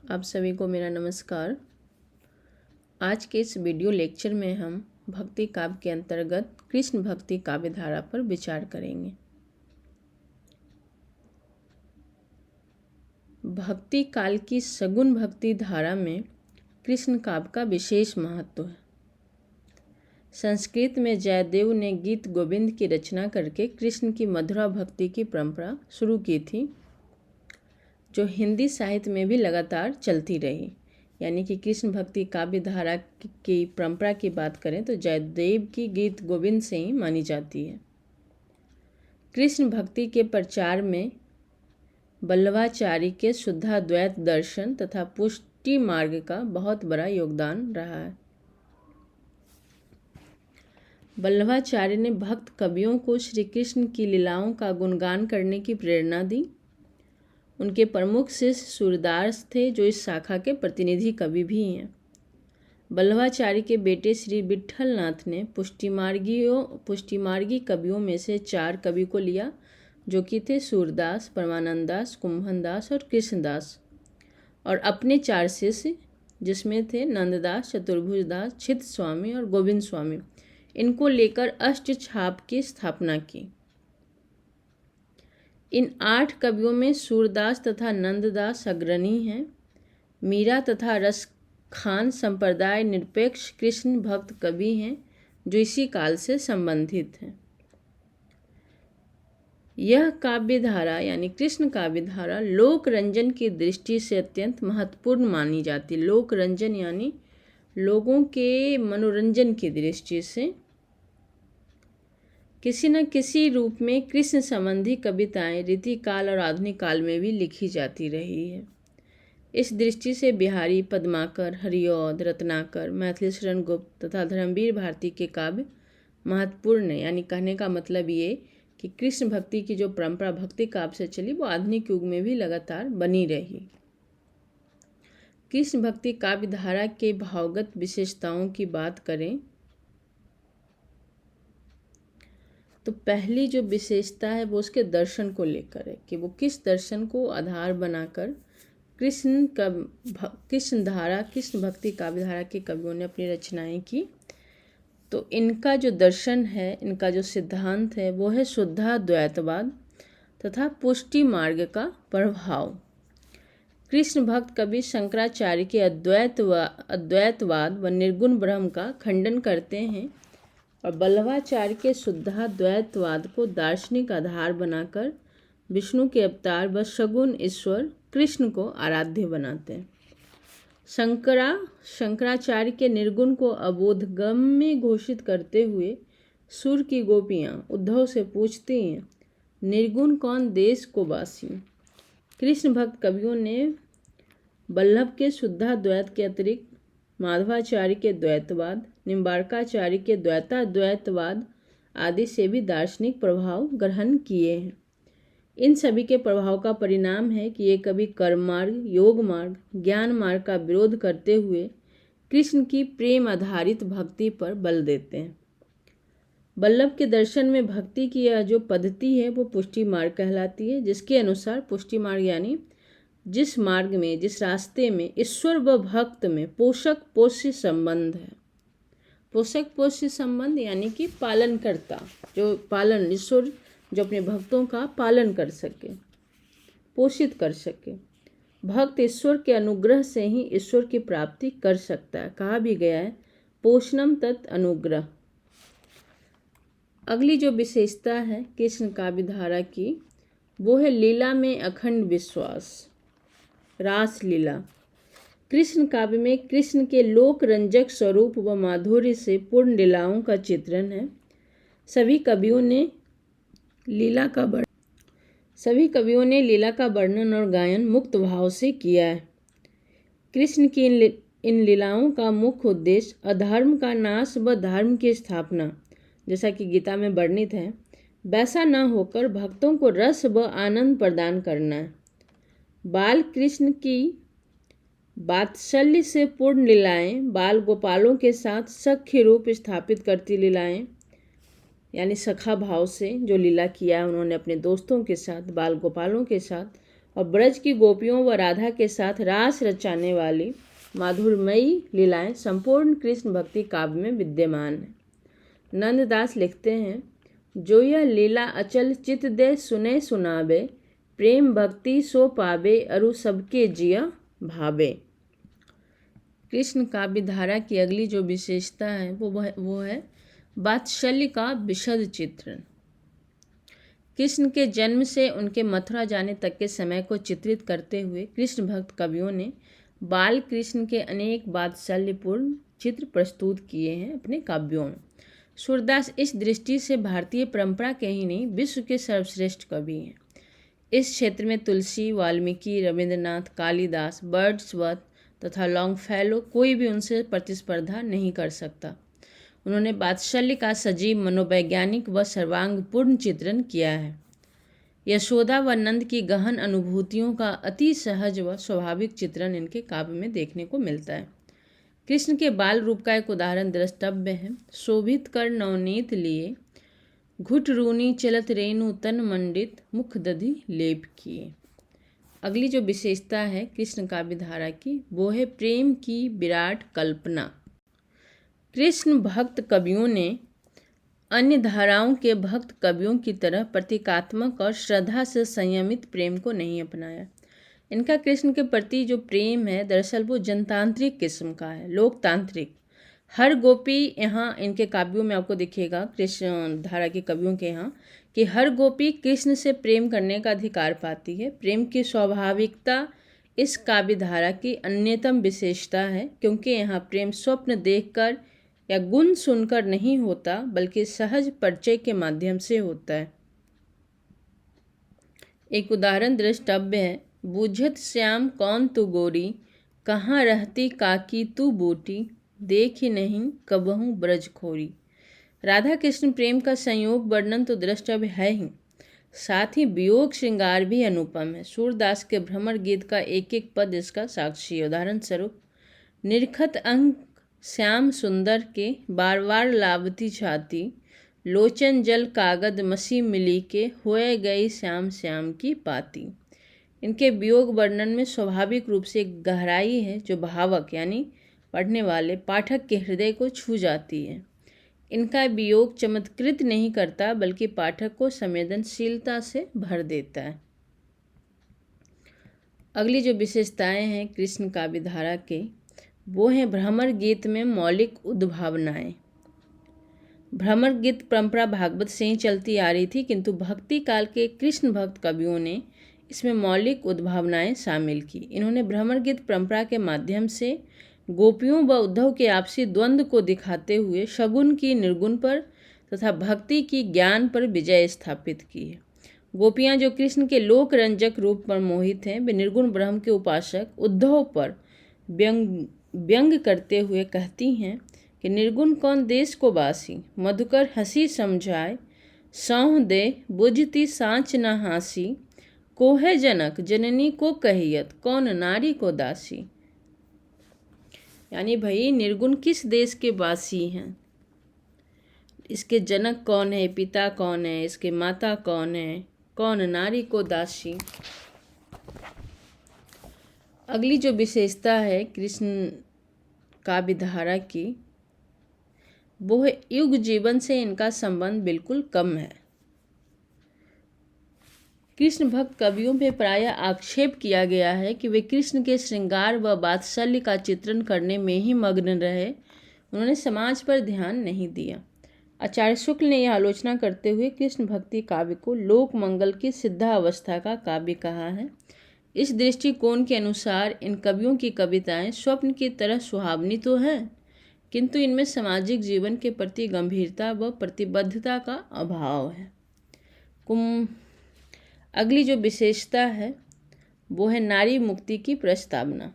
आप सभी को मेरा नमस्कार। आज के इस वीडियो लेक्चर में हम भक्ति काव्य के अंतर्गत कृष्ण भक्ति काव्य धारा पर विचार करेंगे। भक्ति काल की सगुण भक्ति धारा में कृष्ण काव्य का विशेष महत्व है। संस्कृत में जयदेव ने गीत गोविंद की रचना करके कृष्ण की मधुरा भक्ति की परंपरा शुरू की थी, जो हिंदी साहित्य में भी लगातार चलती रही। यानी कि कृष्ण भक्ति काव्य धारा की परंपरा की बात करें तो जयदेव की गीत गोविंद से ही मानी जाती है। कृष्ण भक्ति के प्रचार में वल्लभाचार्य के शुद्धाद्वैत दर्शन तथा पुष्टि मार्ग का बहुत बड़ा योगदान रहा है। वल्लभाचार्य ने भक्त कवियों को श्री कृष्ण की लीलाओं का गुणगान करने की प्रेरणा दी। उनके प्रमुख शिष्य सूरदास थे, जो इस शाखा के प्रतिनिधि कवि भी हैं। वल्लभाचार्य के बेटे श्री विट्ठलनाथ ने पुष्टिमार्गी कवियों में से 4 कवि को लिया, जो कि थे सूरदास, परमानंद दास, कुंभनदास और कृष्णदास, और अपने 4 शिष्य जिसमें थे नंददास, चतुर्भुज दास, छित स्वामी और गोविंद स्वामी, इनको लेकर अष्टछाप की स्थापना की। इन 8 कवियों में सूरदास तथा नंददास अग्रणी हैं। मीरा तथा रसखान संप्रदाय निरपेक्ष कृष्ण भक्त कवि हैं, जो इसी काल से संबंधित हैं। यह काव्य धारा यानी कृष्ण काव्य धारा लोक रंजन की दृष्टि से अत्यंत महत्वपूर्ण मानी जाती है। लोक रंजन यानी लोगों के मनोरंजन की दृष्टि से किसी न किसी रूप में कृष्ण संबंधी कविताएं रीतिकाल और आधुनिक काल में भी लिखी जाती रही है। इस दृष्टि से बिहारी, पद्माकर, हरिऔध, रत्नाकर, मैथिली शरण गुप्त तथा धर्मवीर भारती के काव्य महत्वपूर्ण है। यानी कहने का मतलब ये कि कृष्ण भक्ति की जो परंपरा भक्ति काव्य से चली, वो आधुनिक युग में भी लगातार बनी रही। कृष्ण भक्ति काव्य धारा के भावगत विशेषताओं की बात करें तो पहली जो विशेषता है वो उसके दर्शन को लेकर है कि वो किस दर्शन को आधार बनाकर कृष्ण भक्ति काव्य धारा के कवियों ने अपनी रचनाएं की। तो इनका जो दर्शन है, इनका जो सिद्धांत है, वो है शुद्धाद्वैतवाद तथा पुष्टि मार्ग का प्रभाव। कृष्ण भक्त कवि शंकराचार्य के अद्वैतवाद व निर्गुण ब्रह्म का खंडन करते हैं और वल्लभाचार्य के शुद्धाद्वैतवाद को दार्शनिक आधार बनाकर विष्णु के अवतार व सगुण ईश्वर कृष्ण को आराध्य बनाते हैं। शंकराचार्य के निर्गुण को अबोधगम्य घोषित करते हुए सुर की गोपियाँ उद्धव से पूछती हैं, निर्गुण कौन देश को वासी। कृष्ण भक्त कवियों ने वल्लभ के शुद्धाद्वैत के अतिरिक्त माधवाचार्य के द्वैतवाद, निम्बार्काचार्य के द्वैताद्वैतवाद आदि से भी दार्शनिक प्रभाव ग्रहण किए हैं। इन सभी के प्रभाव का परिणाम है कि ये कवि कर्म मार्ग, योग मार्ग, ज्ञान मार्ग का विरोध करते हुए कृष्ण की प्रेम आधारित भक्ति पर बल देते हैं। वल्लभ के दर्शन में भक्ति की यह जो पद्धति है वो पुष्टि मार्ग कहलाती है, जिसके अनुसार पुष्टि मार्ग यानी जिस मार्ग में, जिस रास्ते में ईश्वर व भक्त में पोषक पोष्य संबंध है। पोषक पोष्य संबंध यानी कि पालनकर्ता, जो पालन ईश्वर जो अपने भक्तों का पालन कर सके, पोषित कर सके। भक्त ईश्वर के अनुग्रह से ही ईश्वर की प्राप्ति कर सकता है। कहा भी गया है, पोषणम तत् अनुग्रह। अगली जो विशेषता है कृष्ण काव्य धारा की, वो है लीला में अखंड विश्वास। रास लीला कृष्ण काव्य में कृष्ण के लोक रंजक स्वरूप व माधुर्य से पूर्ण लीलाओं का चित्रण है। सभी कवियों ने लीला का वर्णन और गायन मुक्त भाव से किया है। कृष्ण की इन लीलाओं का मुख्य उद्देश्य अधर्म का नाश व धर्म की स्थापना, जैसा कि गीता में वर्णित है, वैसा न होकर भक्तों को रस व आनंद प्रदान करना है। बाल कृष्ण की वात्सल्य से पूर्ण लीलाएं बाल गोपालों के साथ सख्य रूप स्थापित करती लीलाएं, यानी सखा भाव से जो लीला किया है उन्होंने अपने दोस्तों के साथ, बाल गोपालों के साथ, और ब्रज की गोपियों व राधा के साथ रास रचाने वाली माधुर्यमयी लीलाएं संपूर्ण कृष्ण भक्ति काव्य में विद्यमान हैं। नंददास लिखते हैं, जो यह लीला अचल चित दे सुने सुनावे, प्रेम भक्ति सो पावे अरु सबके जिया भावे। कृष्ण काव्य धारा की अगली जो विशेषता है वो है वात्सल्य का विशद चित्रण। कृष्ण के जन्म से उनके मथुरा जाने तक के समय को चित्रित करते हुए कृष्ण भक्त कवियों ने बाल कृष्ण के अनेक वात्सल्यपूर्ण चित्र प्रस्तुत किए हैं अपने काव्यों में। सूरदास इस दृष्टि से भारतीय परंपरा के ही नहीं विश्व के सर्वश्रेष्ठ कवि हैं। इस क्षेत्र में तुलसी, वाल्मीकि, रविंद्रनाथ, कालिदास, वर्ड्सवर्थ तथा लॉन्गफेलो कोई भी उनसे प्रतिस्पर्धा नहीं कर सकता। उन्होंने वात्सल्य का सजीव, मनोवैज्ञानिक व सर्वांगपूर्ण चित्रण किया है। यशोदा व नंद की गहन अनुभूतियों का अति सहज व स्वाभाविक चित्रण इनके काव्य में देखने को मिलता है। कृष्ण के बाल रूप का एक उदाहरण द्रष्टव्य है। शोभित कर नवनीत लिए, घुट रूनी चलत रेणु तन मंडित, मुख दधि लेप किए। अगली जो विशेषता है कृष्ण काव्य धारा की वो है प्रेम की विराट कल्पना। कृष्ण भक्त कवियों ने अन्य धाराओं के भक्त कवियों की तरह प्रतीकात्मक और श्रद्धा से संयमित प्रेम को नहीं अपनाया। इनका कृष्ण के प्रति जो प्रेम है दरअसल वो जनतांत्रिक किस्म का है, लोकतांत्रिक। हर गोपी यहाँ इनके काव्यों में आपको दिखेगा, कृष्ण धारा के कवियों के यहाँ, कि हर गोपी कृष्ण से प्रेम करने का अधिकार पाती है। प्रेम की स्वाभाविकता इस काव्य धारा की अन्यतम विशेषता है, क्योंकि यहाँ प्रेम स्वप्न देखकर या गुण सुनकर नहीं होता, बल्कि सहज परिचय के माध्यम से होता है। एक उदाहरण द्रष्टव्य है, बूझत श्याम कौन तू गोरी, कहाँ रहती काकी तू बूटी, देख ही नहीं कबहू ब्रज खोरी। राधा कृष्ण प्रेम का संयोग वर्णन तो द्रष्टव्य है ही, साथ ही वियोग श्रृंगार भी अनुपम है। सूरदास के भ्रमर गीत का एक एक पद इसका साक्षी है। उदाहरण स्वरूप, निरखत अंक श्याम सुंदर के, बार बार लावती छाती, लोचन जल कागद मसी मिली के, होए गई श्याम श्याम की पाती। इनके वियोग वर्णन में स्वाभाविक रूप से एक गहराई है जो भावक यानी पढ़ने वाले पाठक के हृदय को छू जाती है। इनका वियोग चमत्कृत नहीं करता, बल्कि पाठक को संवेदनशीलता से भर देता है। अगली जो विशेषताएं हैं कृष्ण काव्य धारा के वो हैं भ्रमर गीत में मौलिक उद्भावनाएं। भ्रमर गीत परंपरा भागवत से ही चलती आ रही थी, किंतु भक्ति काल के कृष्ण भक्त कवियों ने इसमें मौलिक उद्भावनाएं शामिल की। इन्होंने भ्रमर गीत परंपरा के माध्यम से गोपियों व उद्धव के आपसी द्वंद्व को दिखाते हुए शगुन की निर्गुण पर तथा भक्ति की ज्ञान पर विजय स्थापित की है। गोपियां जो कृष्ण के लोक रंजक रूप पर मोहित हैं, वे निर्गुण ब्रह्म के उपासक उद्धव पर व्यंग करते हुए कहती हैं कि निर्गुण कौन देश को बासी, मधुकर हंसी समझाए, सौह दे बुझती सांच न हासी, कोहे जनक जननी को कहियत, कौन नारी को दासी। यानी भाई निर्गुण किस देश के वासी हैं, इसके जनक कौन है, पिता कौन है, इसके माता कौन है, कौन नारी को दासी। अगली जो विशेषता है कृष्ण काव्य धारा की वो है युग जीवन से इनका संबंध बिल्कुल कम है। कृष्ण भक्त कवियों पे प्रायः आक्षेप किया गया है कि वे कृष्ण के श्रृंगार व वात्सल्य का चित्रण करने में ही मग्न रहे, उन्होंने समाज पर ध्यान नहीं दिया। आचार्य शुक्ल ने यह आलोचना करते हुए कृष्ण भक्ति काव्य को लोक मंगल की सिद्धावस्था का काव्य कहा है। इस दृष्टिकोण के अनुसार इन कवियों की कविताएं स्वप्न की तरह सुहावनी तो हैं, किंतु इनमें सामाजिक जीवन के प्रति गंभीरता व प्रतिबद्धता का अभाव है। अगली जो विशेषता है वो है नारी मुक्ति की प्रस्तावना।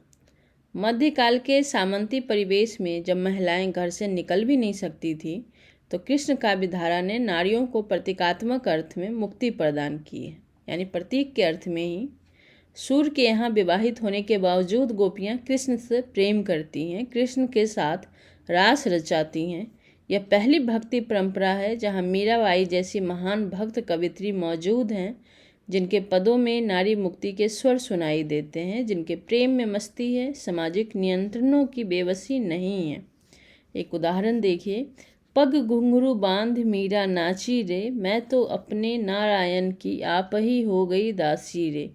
मध्यकाल के सामंती परिवेश में जब महिलाएं घर से निकल भी नहीं सकती थी, तो कृष्ण काव्य धारा ने नारियों को प्रतीकात्मक अर्थ में मुक्ति प्रदान की है, यानी प्रतीक के अर्थ में ही। सूर्य के यहाँ विवाहित होने के बावजूद गोपियाँ कृष्ण से प्रेम करती हैं, कृष्ण के साथ रास रचाती हैं। यह पहली भक्ति परंपरा है जहाँ मीराबाई जैसी महान भक्त कवित्री मौजूद हैं, जिनके पदों में नारी मुक्ति के स्वर सुनाई देते हैं, जिनके प्रेम में मस्ती है, सामाजिक नियंत्रणों की बेबसी नहीं है। एक उदाहरण देखिए, पग घुंघरू बांध मीरा नाची रे, मैं तो अपने नारायण की आप ही हो गई दासी रे।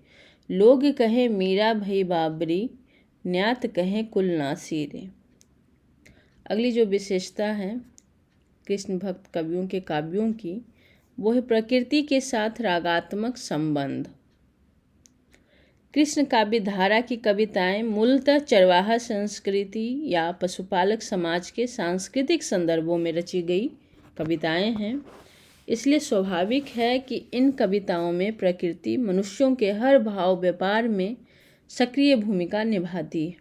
लोग कहे मीरा भई बाबरी, न्यात कहें कुल नासी रे। अगली जो विशेषता है कृष्ण भक्त कवियों के काव्यों की, वो है प्रकृति के साथ रागात्मक संबंध। कृष्ण काव्य धारा की कविताएं मूलतः चरवाहा संस्कृति या पशुपालक समाज के सांस्कृतिक संदर्भों में रची गई कविताएं हैं। इसलिए स्वाभाविक है कि इन कविताओं में प्रकृति मनुष्यों के हर भाव व्यापार में सक्रिय भूमिका निभाती है।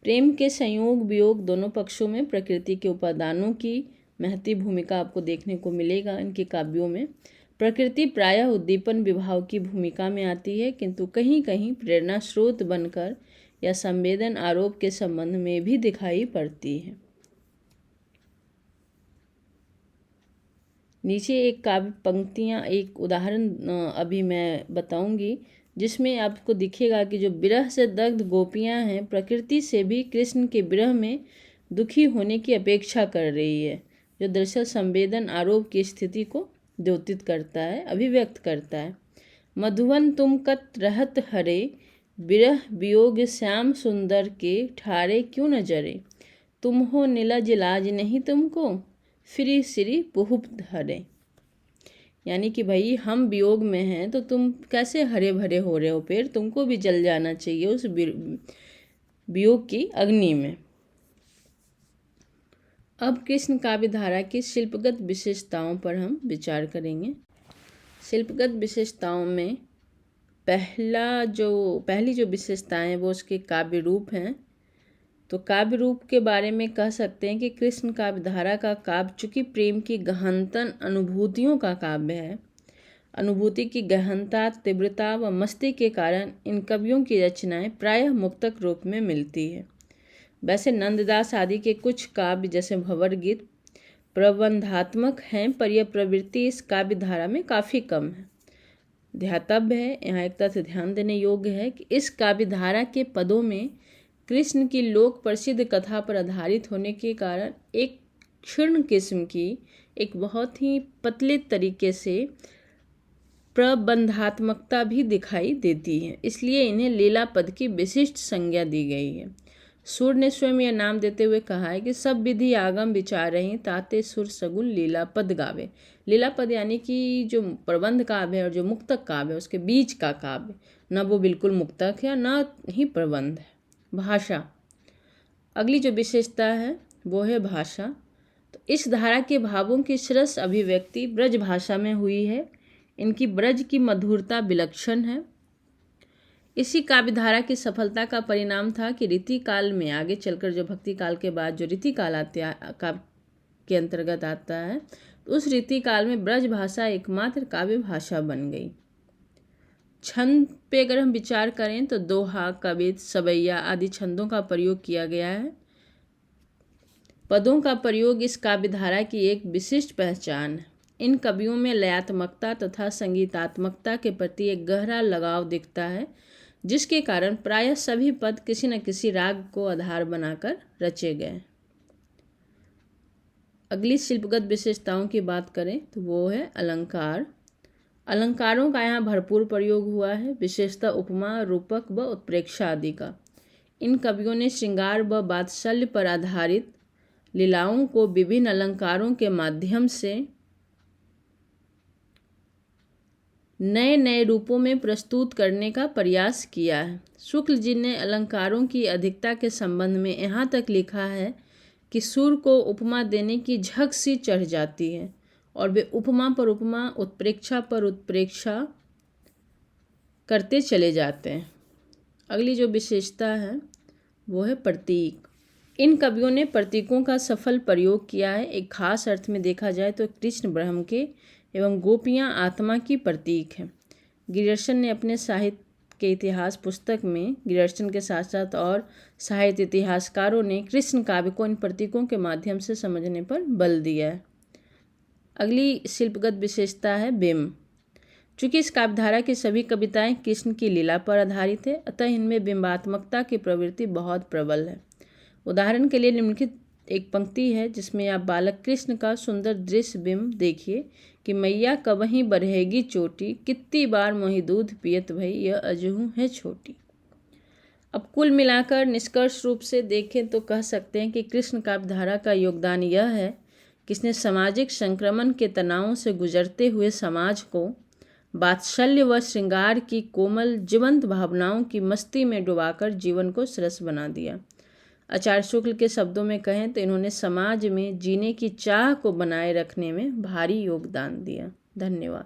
प्रेम के संयोग वियोग दोनों पक्षों में प्रकृति के उपादानों की महती भूमिका आपको देखने को मिलेगा इनके काव्यों में। प्रकृति प्रायः उद्दीपन विभाव की भूमिका में आती है, किंतु कहीं कहीं प्रेरणा स्रोत बनकर या संवेदन आरोप के संबंध में भी दिखाई पड़ती है। नीचे एक काव्य पंक्तियाँ, एक उदाहरण अभी मैं बताऊंगी, जिसमें आपको दिखेगा कि जो विरह से दग्ध गोपियाँ हैं, प्रकृति से भी कृष्ण के विरह में दुखी होने की अपेक्षा कर रही है, जो दरअसल संवेदन आरोप की स्थिति को द्योतित करता है, अभिव्यक्त करता है। मधुवन तुम कत रहत हरे, विरह वियोग श्याम सुंदर के, ठारे क्यों न जरे, तुम हो नीलज लाज नहीं तुमको, फिरी सिरी बहुत हरे। यानी कि भाई हम वियोग में हैं तो तुम कैसे हरे भरे हो रहे हो पेड़, तुमको भी जल जाना चाहिए उस वियोग की अग्नि में। अब कृष्ण काव्य धारा की शिल्पगत विशेषताओं पर हम विचार करेंगे। शिल्पगत विशेषताओं में पहली जो विशेषताएं हैं वो उसके काव्य रूप हैं। तो काव्य रूप के बारे में कह सकते हैं कि कृष्ण काव्य धारा का काव्य चूँकि प्रेम की गहनतन अनुभूतियों का काव्य है, अनुभूति की गहनता, तीव्रता व मस्ती के कारण इन कवियों की रचनाएं प्रायः मुक्तक रूप में मिलती है। वैसे नंददास आदि के कुछ काव्य जैसे भंवर गीत प्रबंधात्मक हैं, पर यह प्रवृत्ति इस काव्य धारा में काफ़ी कम है। ध्यातव्य है, यहाँ एक तथ्य ध्यान देने योग्य है कि इस काव्य धारा के पदों में कृष्ण की लोक प्रसिद्ध कथा पर आधारित होने के कारण एक क्षीण किस्म की, एक बहुत ही पतले तरीके से प्रबंधात्मकता भी दिखाई देती है। इसलिए इन्हें लीला पद की विशिष्ट संज्ञा दी गई है। सुर ने स्वयं यह नाम देते हुए कहा है कि सब विधि आगम विचार रही, ताते सुर सगुन लीला पद गावे। लीला पद यानी कि जो प्रबंध काव्य है और जो मुक्तक काव्य है उसके बीच का काव्य, न वो बिल्कुल मुक्तक है न ही प्रबंध है। भाषा, अगली जो विशेषता है वो है भाषा। तो इस धारा के भावों की सरस अभिव्यक्ति ब्रज भाषा में हुई है। इनकी ब्रज की मधुरता विलक्षण है। इसी काव्य धारा की सफलता का परिणाम था कि रीति काल में आगे चलकर जो भक्ति काल के बाद जो रीति काल के अंतर्गत आता है, तो उस रीति काल में ब्रज भाषा एकमात्र काव्य भाषा बन गई। छंद पे अगर हम विचार करें तो दोहा, कवित, सवैया आदि छंदों का प्रयोग किया गया है। पदों का प्रयोग इस काव्य धारा की एक विशिष्ट पहचान है। इन कवियों में लयात्मकता तथा संगीतात्मकता के प्रति एक गहरा लगाव दिखता है, जिसके कारण प्रायः सभी पद किसी न किसी राग को आधार बनाकर रचे गए। अगली शिल्पगत विशेषताओं की बात करें तो वो है अलंकार। अलंकारों का यहाँ भरपूर प्रयोग हुआ है, विशेषतः उपमा, रूपक व उत्प्रेक्षा आदि का। इन कवियों ने श्रृंगार व वात्सल्य पर आधारित लीलाओं को विभिन्न अलंकारों के माध्यम से नए नए रूपों में प्रस्तुत करने का प्रयास किया है। शुक्ल जी ने अलंकारों की अधिकता के संबंध में यहाँ तक लिखा है कि सुर को उपमा देने की झक सी चढ़ जाती है और वे उपमा पर उपमा, उत्प्रेक्षा पर उत्प्रेक्षा करते चले जाते हैं। अगली जो विशेषता है वो है प्रतीक। इन कवियों ने प्रतीकों का सफल प्रयोग किया है। एक खास अर्थ में देखा जाए तो कृष्ण ब्रह्म के एवं गोपियाँ आत्मा की प्रतीक हैं। गिरिदर्शन ने अपने साहित्य के इतिहास पुस्तक में, गिरिदर्शन के साथ साथ और साहित्य इतिहासकारों ने कृष्ण काव्य को इन प्रतीकों के माध्यम से समझने पर बल दिया है। अगली शिल्पगत विशेषता है बिंब। चूँकि इस काव्यधारा की सभी कविताएं कृष्ण की लीला पर आधारित है, अतः इनमें बिंबात्मकता की प्रवृत्ति बहुत प्रबल है। उदाहरण के लिए निम्नलिखित एक पंक्ति है जिसमें आप बालक कृष्ण का सुंदर दृश्य बिंब देखिए कि मैया कबहीं बढ़ेगी चोटी, कितनी बार मोहि दूध पियत भई, यह अजहू है छोटी। अब कुल मिलाकर निष्कर्ष रूप से देखें तो कह सकते हैं कि कृष्ण काव्यधारा का योगदान यह है कि इसने सामाजिक संक्रमण के तनावों से गुजरते हुए समाज को वात्सल्य व श्रृंगार की कोमल जीवंत भावनाओं की मस्ती में डुबाकर जीवन को सरस बना दिया। आचार्य शुक्ल के शब्दों में कहें तो इन्होंने समाज में जीने की चाह को बनाए रखने में भारी योगदान दिया। धन्यवाद।